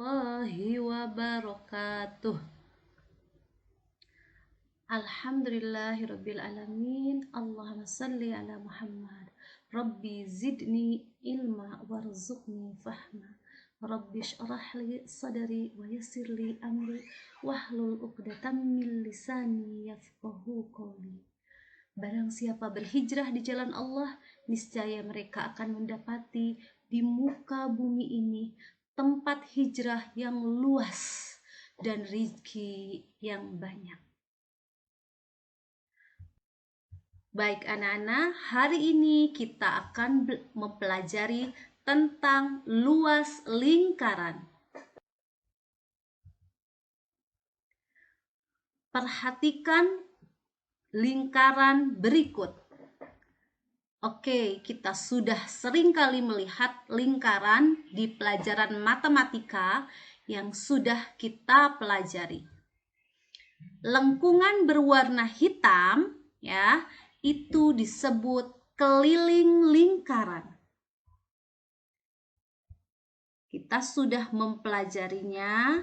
warahmatullahi wabarakatuh. Alhamdulillahirabbil alamin. Allahumma shalli ala Muhammad. Rabbi zidni ilma warzuqni fahma. Rabbi shrah li sadri wa yassir li amri wahlul 'uqdatam min lisani yafqahu qawli. Barang siapa berhijrah di jalan Allah, niscaya mereka akan mendapati di muka bumi ini tempat hijrah yang luas dan rezeki yang banyak. Baik anak-anak, hari ini kita akan mempelajari tentang luas lingkaran. Perhatikan lingkaran berikut. Oke, kita sudah sering kali melihat lingkaran di pelajaran matematika yang sudah kita pelajari. Lengkungan berwarna hitam, ya, itu disebut keliling lingkaran. Kita sudah mempelajarinya.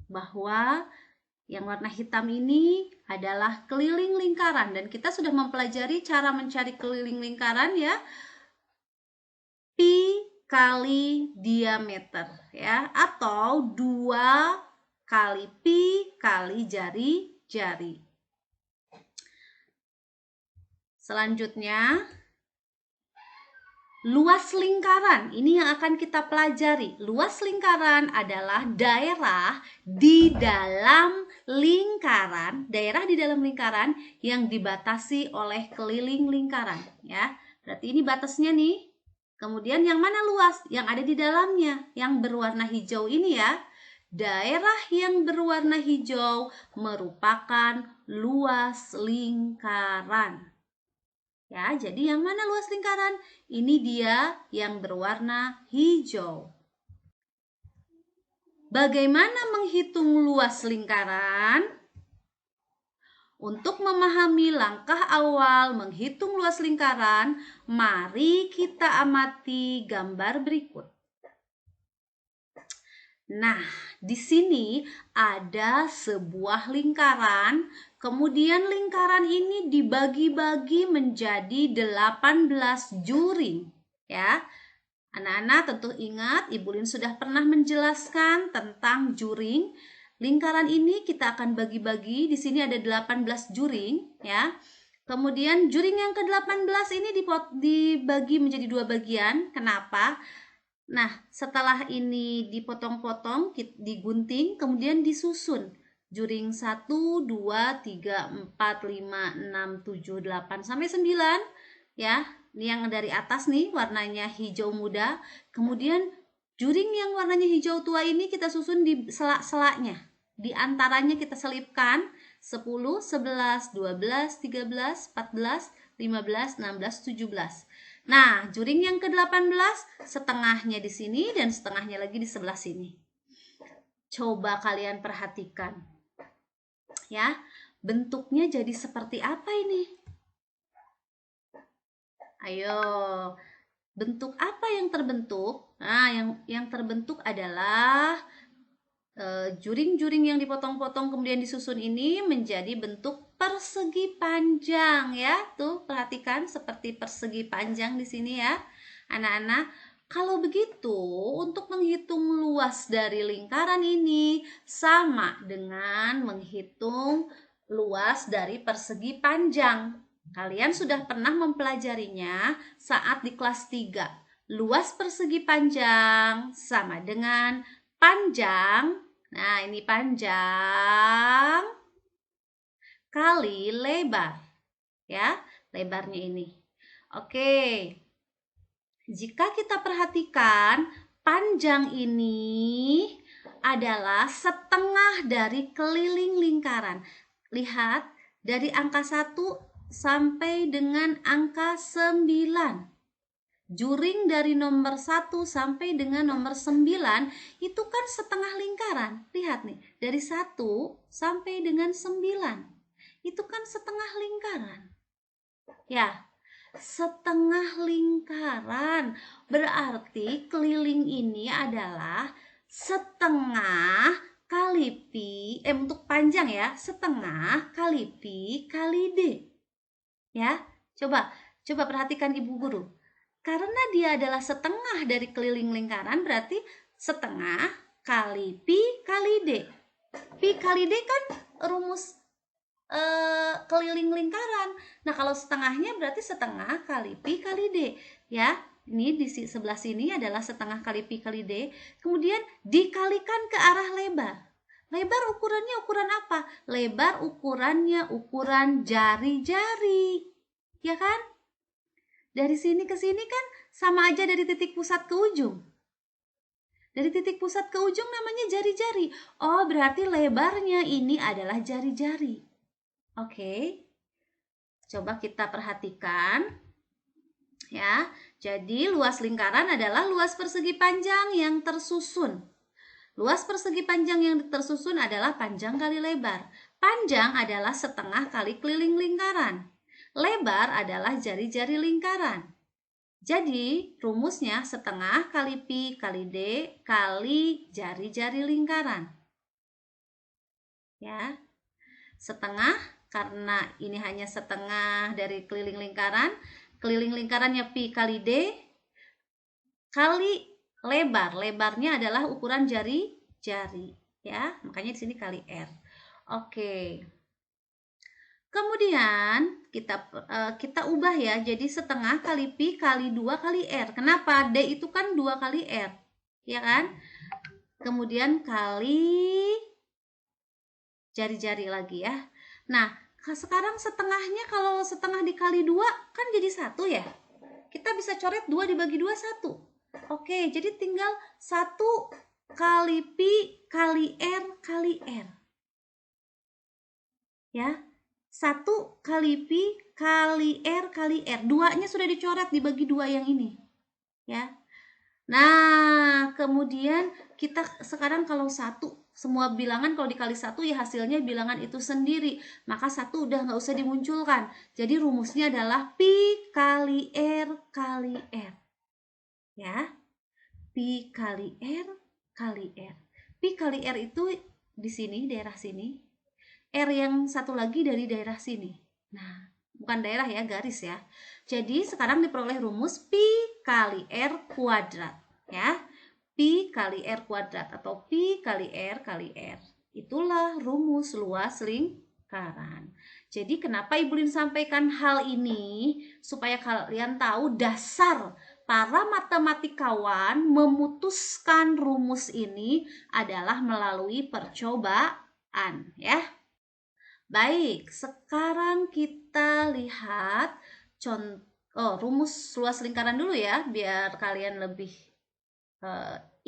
Bahwa yang warna hitam ini adalah keliling lingkaran, dan kita sudah mempelajari cara mencari keliling lingkaran, ya. Pi kali diameter, ya, atau 2 kali pi kali jari-jari. Selanjutnya, luas lingkaran. Ini yang akan kita pelajari. Luas lingkaran adalah daerah di dalam lingkaran, yang dibatasi oleh keliling lingkaran, ya. Berarti ini batasnya nih. Kemudian yang mana luas? Yang ada di dalamnya, yang berwarna hijau ini, ya. Daerah yang berwarna hijau merupakan luas lingkaran. Ya, jadi yang mana luas lingkaran? Ini dia yang berwarna hijau. Bagaimana menghitung luas lingkaran? Untuk memahami langkah awal menghitung luas lingkaran, mari kita amati gambar berikut. Nah, di sini ada sebuah lingkaran, kemudian lingkaran ini dibagi-bagi menjadi 18 juring, ya. Anak-anak tentu ingat, Ibu Lin sudah pernah menjelaskan tentang juring. Lingkaran ini kita akan bagi-bagi, di sini ada 18 juring, ya. Kemudian juring yang ke-18 ini dibagi menjadi 2 bagian. Kenapa? Nah, setelah ini dipotong-potong, digunting, kemudian disusun. Juring 1, 2, 3, 4, 5, 6, 7, 8, sampai 9. Ya, ini yang dari atas nih, warnanya hijau muda. Kemudian juring yang warnanya hijau tua ini kita susun di selak-selaknya. Di antaranya kita selipkan 10, 11, 12, 13, 14, 15, 16, 17. Nah, juring yang ke-18 setengahnya di sini dan setengahnya lagi di sebelah sini. Coba kalian perhatikan. Ya, bentuknya jadi seperti apa ini? Ayo, bentuk apa yang terbentuk? Nah, yang terbentuk adalah juring-juring yang dipotong-potong kemudian disusun ini menjadi bentuk persegi panjang, ya. Tuh, perhatikan seperti persegi panjang di sini, ya. Anak-anak, kalau begitu untuk menghitung luas dari lingkaran ini sama dengan menghitung luas dari persegi panjang. Kalian sudah pernah mempelajarinya saat di kelas 3. Luas persegi panjang sama dengan panjang. Nah, ini panjang kali lebar, ya, lebarnya ini. Oke, jika kita perhatikan, panjang ini adalah setengah dari keliling lingkaran. Lihat, dari angka 1 sampai dengan angka 9. Juring dari nomor 1 sampai dengan nomor 9 itu kan setengah lingkaran. Lihat nih, dari 1 sampai dengan 9. Itu kan setengah lingkaran. Ya, setengah lingkaran. Berarti keliling ini adalah setengah kali pi, untuk panjang ya, setengah kali pi kali d. Ya, coba perhatikan Ibu Guru. Karena dia adalah setengah dari keliling lingkaran, berarti setengah kali pi kali d. Pi kali d kan rumus keliling lingkaran. Nah, kalau setengahnya berarti setengah kali pi kali d. Ya, ini di sebelah sini adalah setengah kali pi kali d. Kemudian dikalikan ke arah lebar. Lebar ukurannya ukuran apa? Lebar ukurannya ukuran jari-jari. Ya kan? Dari sini ke sini kan sama aja dari titik pusat ke ujung. Dari titik pusat ke ujung namanya jari-jari. Oh, berarti lebarnya ini adalah jari-jari. Oke. Coba kita perhatikan. Ya. Jadi luas lingkaran adalah luas persegi panjang yang tersusun. Luas persegi panjang yang tersusun adalah panjang kali lebar. Panjang adalah setengah kali keliling lingkaran. Lebar adalah jari-jari lingkaran. Jadi, rumusnya setengah kali pi kali d kali jari-jari lingkaran. Ya. Setengah karena ini hanya setengah dari keliling lingkaran. Keliling lingkarannya pi kali d kali lebar. Lebarnya adalah ukuran jari-jari, ya. Makanya di sini kali r. Oke. Kemudian kita ubah ya, jadi setengah kali pi kali 2 kali r. Kenapa? D itu kan 2 kali r, ya kan? Kemudian kali jari-jari lagi ya. Nah, sekarang setengahnya, kalau setengah dikali 2 kan jadi 1 ya. Kita bisa coret 2 dibagi 2, 1. Oke, jadi tinggal 1 kali pi kali r kali r. Ya. 1 kali pi kali r kali r. 2-nya sudah dicoret dibagi 2 yang ini. Ya. Nah, kemudian kita sekarang kalau 1, semua bilangan kalau dikali 1 ya hasilnya bilangan itu sendiri. Maka 1 udah nggak usah dimunculkan. Jadi rumusnya adalah pi kali r kali r. Ya. Pi kali r kali r. Pi kali r itu di sini, daerah sini. R yang satu lagi dari daerah sini. Nah, bukan daerah ya, garis ya. Jadi sekarang diperoleh rumus pi kali r kuadrat, ya. Pi kali r kuadrat atau pi kali r kali r. Itulah rumus luas lingkaran. Jadi kenapa Ibu Lin sampaikan hal ini? Supaya kalian tahu dasar para matematikawan memutuskan rumus ini adalah melalui percobaan, ya. Baik, sekarang kita lihat rumus luas lingkaran dulu ya, biar kalian lebih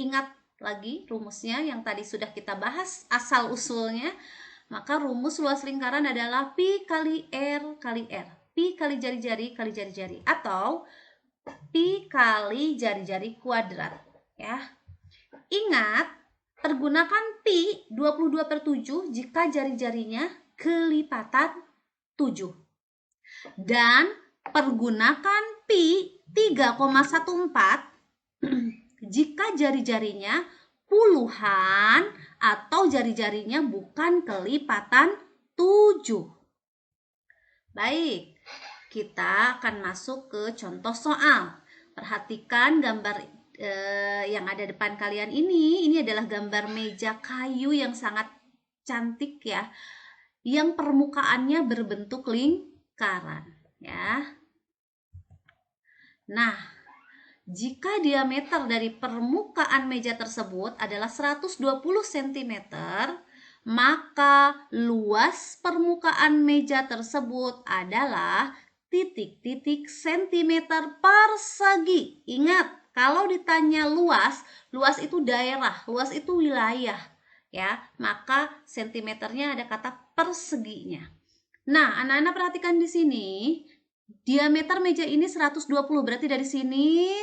ingat lagi rumusnya yang tadi sudah kita bahas asal-usulnya. Maka rumus luas lingkaran adalah pi kali r kali r. Pi kali jari-jari kali jari-jari, atau pi kali jari-jari kuadrat, ya. Ingat, pergunakan pi 22/7 jika jari-jarinya kelipatan 7. Dan pergunakan pi 3,14 jika jari-jarinya puluhan atau jari-jarinya bukan kelipatan 7. Baik, kita akan masuk ke contoh soal. Perhatikan gambar yang ada depan kalian ini. Ini adalah gambar meja kayu yang sangat cantik ya, yang permukaannya berbentuk lingkaran, ya. Nah, jika diameter dari permukaan meja tersebut adalah 120 cm, maka luas permukaan meja tersebut adalah titik-titik centimeter persegi. Ingat, kalau ditanya luas itu daerah, luas itu wilayah, ya. Maka sentimeternya ada kata perseginya. Nah, anak-anak perhatikan di sini. Diameter meja ini 120, berarti dari sini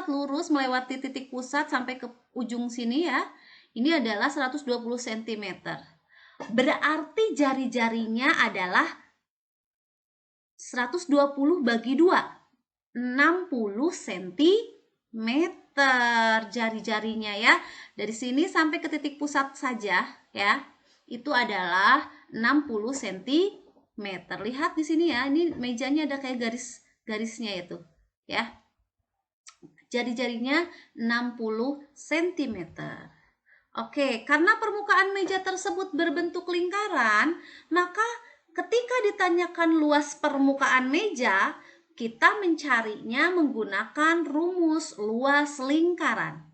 lurus melewati titik pusat sampai ke ujung sini ya. Ini adalah 120 cm. Berarti jari-jarinya adalah 120 bagi 2, 60 cm jari-jarinya ya. Dari sini sampai ke titik pusat saja ya, itu adalah 60 cm. Lihat di sini ya, ini mejanya ada kayak garis-garisnya itu ya. Jari-jarinya 60 cm. Oke, karena permukaan meja tersebut berbentuk lingkaran, maka ketika ditanyakan luas permukaan meja, kita mencarinya menggunakan rumus luas lingkaran.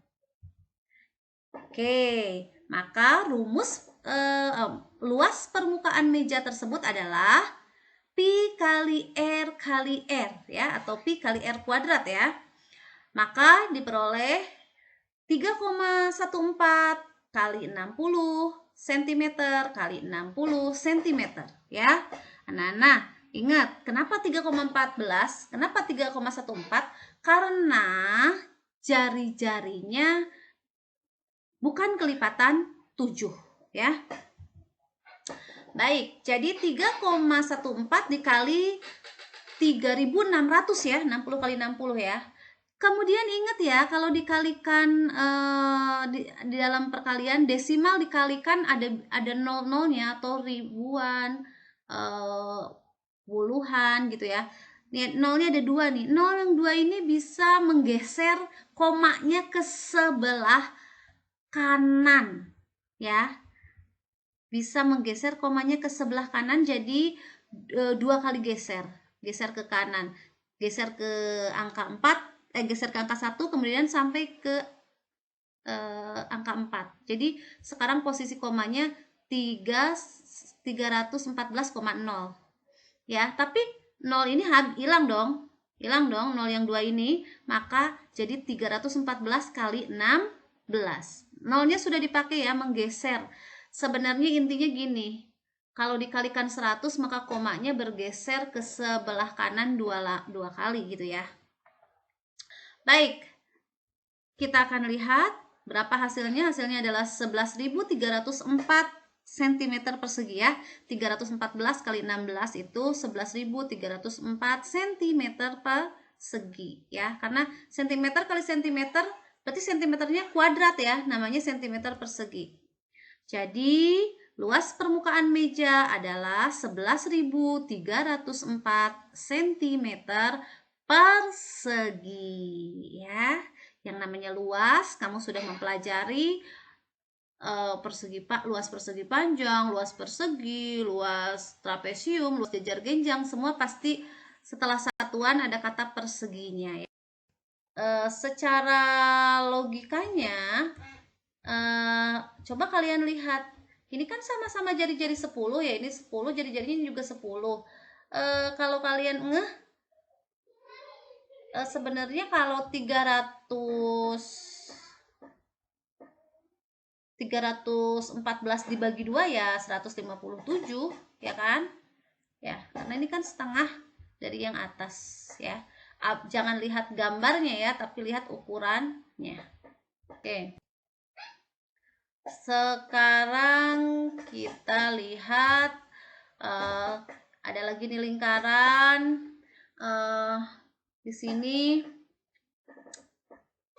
Oke, maka rumus luas permukaan meja tersebut adalah pi kali R kali R ya, atau pi kali R kuadrat ya. Maka diperoleh 3,14 kali 60 cm kali 60 cm ya. Nah, ingat, kenapa 3,14? Kenapa 3,14? Karena jari-jarinya bukan kelipatan 7 ya. Baik, jadi 3,14 dikali 3.600 ya, 60 kali 60 ya. Kemudian ingat ya, kalau dikalikan di dalam perkalian desimal dikalikan ada nol-nolnya atau ribuan, puluhan gitu ya. Nih, nolnya ada 2 nih. Nol yang 2 ini bisa menggeser komanya ke sebelah kanan ya. Bisa menggeser komanya ke sebelah kanan, jadi 2 kali geser ke kanan. Geser ke angka 4, geser ke angka 1, kemudian sampai ke angka 4. Jadi sekarang posisi komanya 314,0 ya. Tapi 0 ini hilang dong, 0 yang 2 ini, maka jadi 314 kali 16. Nolnya sudah dipakai ya, menggeser. Sebenarnya intinya gini, kalau dikalikan 100 maka komanya bergeser ke sebelah kanan 2 kali gitu ya. Baik, kita akan lihat berapa hasilnya. Hasilnya adalah 11.304 cm persegi ya. 314 kali 16 itu 11.304 cm persegi ya. Karena cm kali cm berarti cm-nya kuadrat ya, namanya cm persegi. Jadi luas permukaan meja adalah 11.304 cm persegi ya. Yang namanya luas, kamu sudah mempelajari luas persegi panjang, luas persegi, luas trapesium, luas jejar genjang, semua pasti setelah satuan ada kata perseginya ya. Secara logikanya, coba kalian lihat, ini kan sama-sama jari-jari 10 ya, ini 10, jari-jarinya juga 10. Kalau kalian sebenarnya kalau 314 dibagi 2 ya 157 ya kan ya, karena ini kan setengah dari yang atas ya. Jangan lihat gambarnya ya, tapi lihat ukurannya. Oke, sekarang kita lihat ada lagi nih lingkaran. Di sini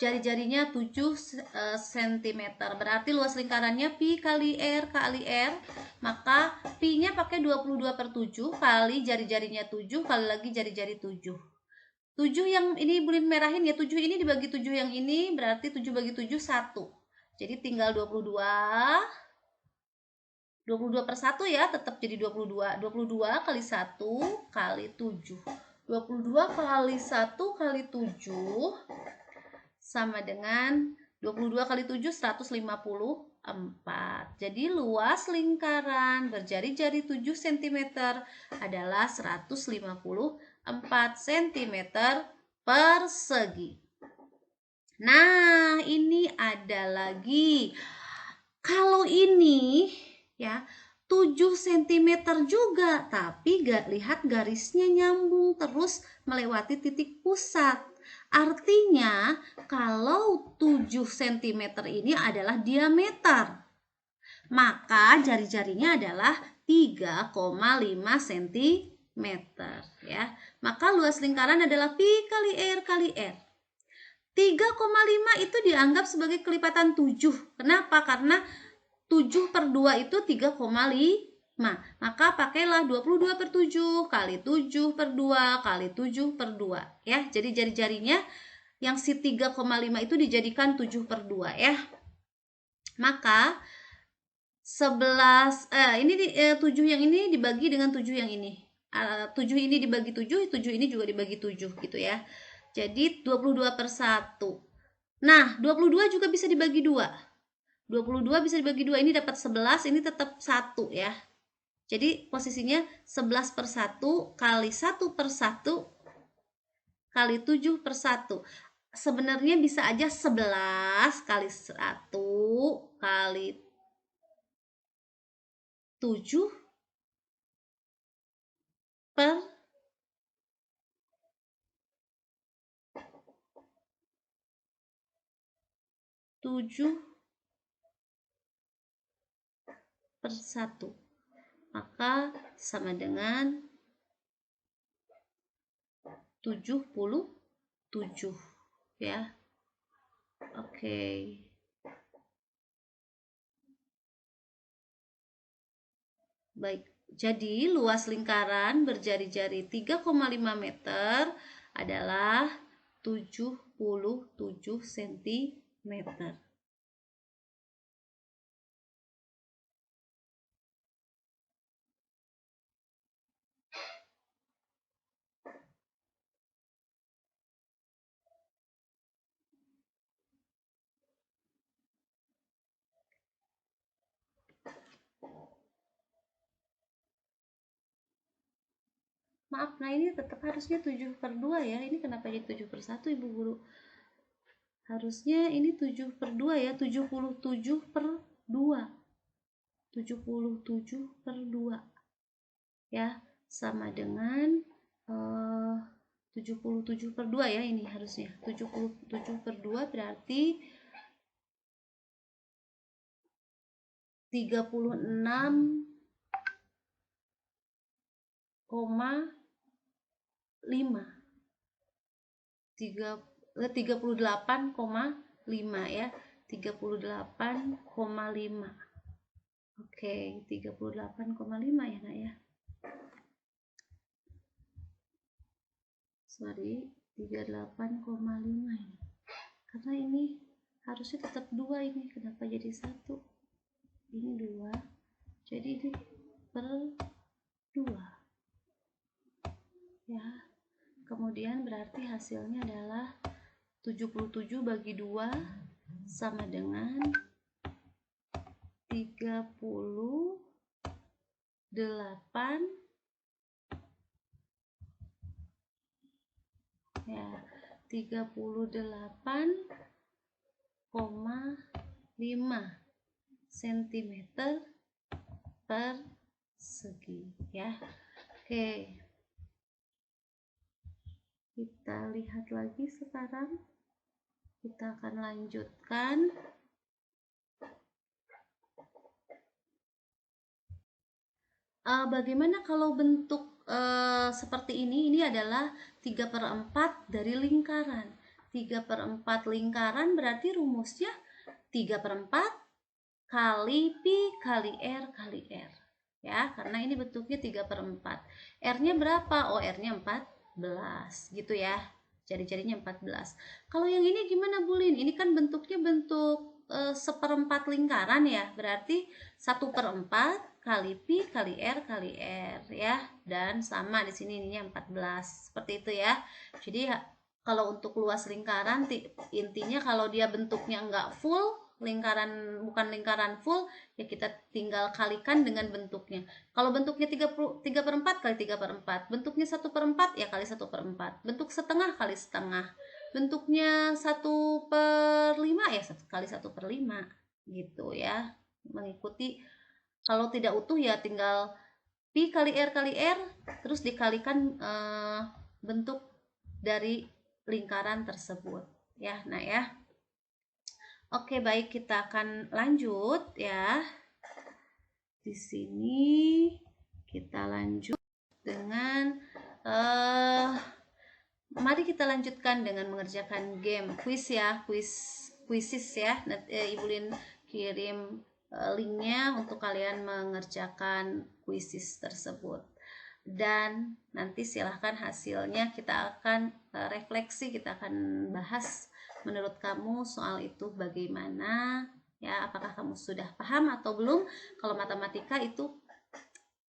jari-jarinya 7 cm, berarti luas lingkarannya pi kali R kali R, maka pi-nya pakai 22/7 kali jari-jarinya 7 kali lagi jari-jari 7. 7 yang ini boleh merahin ya, 7 ini dibagi 7 yang ini, berarti 7 bagi 7 1. Jadi tinggal 22 per 1 ya, tetap jadi 22. 22 kali 1 kali 7. 22 kali 1 kali 7 sama dengan 22 kali 7 154. Jadi luas lingkaran berjari-jari 7 cm adalah 154 cm persegi. Nah, ini ada lagi. Kalau ini ya 7 cm juga, tapi lihat garisnya nyambung terus melewati titik pusat. Artinya kalau 7 cm ini adalah diameter, maka jari-jarinya adalah 3,5 cm. meter ya. Maka luas lingkaran adalah pi kali R kali R. 3,5 itu dianggap sebagai kelipatan 7. Kenapa? Karena 7 per 2 itu 3,5. Maka pakailah 22 per 7 kali 7 per 2 kali 7 per 2 ya. Jadi jari-jarinya yang si 3,5 itu dijadikan 7 per 2 ya. Maka 11 7 yang ini dibagi dengan 7 yang ini. 7 ini dibagi 7, 7 ini juga dibagi 7 gitu ya. Jadi 22 per 1. Nah, 22 juga bisa dibagi 2. 22 bisa dibagi 2, ini dapat 11, ini tetap 1 ya. Jadi posisinya 11 per 1 kali 1 per 1 kali 7 per 1. Sebenarnya bisa aja 11 kali 1 kali 7 per 7 per 1. Maka sama dengan 77 ya. Oke. Baik, jadi luas lingkaran berjari-jari 3,5 meter adalah 77 cm. Maaf, nah ini tetap harusnya 7 per 2 ya. Ini kenapa jadi 7 per 1 Ibu Guru? Harusnya ini 7 per 2 ya, 77 per 2. 77 per 2 ya, sama dengan 77 per 2 ya, ini harusnya 77 per 2 berarti 36,5 38,5 ya, 38,5. Oke, 38,5 ya Nak ya. Sorry, 38,5 ini. Karena ini harusnya tetap 2 ini. Kenapa jadi 1? Ini 2. Jadi ini per 2. Ya. Kemudian berarti hasilnya adalah 77 bagi 2 sama dengan 38 ya, 38,5 cm persegi ya. Oke, kita lihat lagi sekarang. Kita akan lanjutkan. Bagaimana kalau bentuk seperti ini? Ini adalah 3/4 dari lingkaran. 3/4 lingkaran berarti rumusnya 3/4 kali pi kali R kali R. Ya, karena ini bentuknya 3/4. R-nya berapa? Oh, R-nya 14 gitu ya. Jari-jarinya 14. Kalau yang ini gimana Bulin? Ini kan bentuknya bentuk 1/4 lingkaran ya. Berarti 1/4 kali pi kali R kali R ya. Dan sama di sini ininya 14. Seperti itu ya. Jadi kalau untuk luas lingkaran intinya kalau dia bentuknya enggak full, lingkaran bukan lingkaran full, ya kita tinggal kalikan dengan bentuknya. Kalau bentuknya 3/4 kali 3/4, bentuknya 1/4 ya kali 1/4, bentuk setengah kali setengah, bentuknya 1/5 ya kali 1/5 gitu ya. Mengikuti, kalau tidak utuh ya tinggal pi kali R terus dikalikan bentuk dari lingkaran tersebut ya. Nah ya. Oke, baik, kita akan lanjut ya. Di sini kita lanjut dengan mari kita lanjutkan dengan mengerjakan game quiz ya, quizzes ya. Ibu Lin kirim linknya untuk kalian mengerjakan quizzes tersebut, dan nanti silahkan hasilnya kita akan refleksi, kita akan bahas menurut kamu soal itu bagaimana ya, apakah kamu sudah paham atau belum. Kalau matematika itu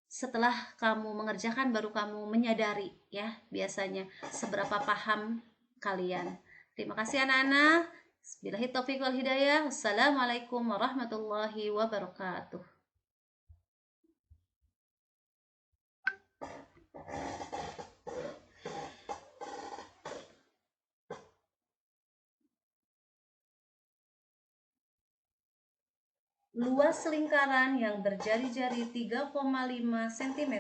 setelah kamu mengerjakan baru kamu menyadari ya biasanya seberapa paham kalian. Terima kasih anak-anak. Billahi taufiq wal hidayah. Wassalamualaikum warahmatullahi wabarakatuh. Luas lingkaran yang berjari-jari 3,5 cm.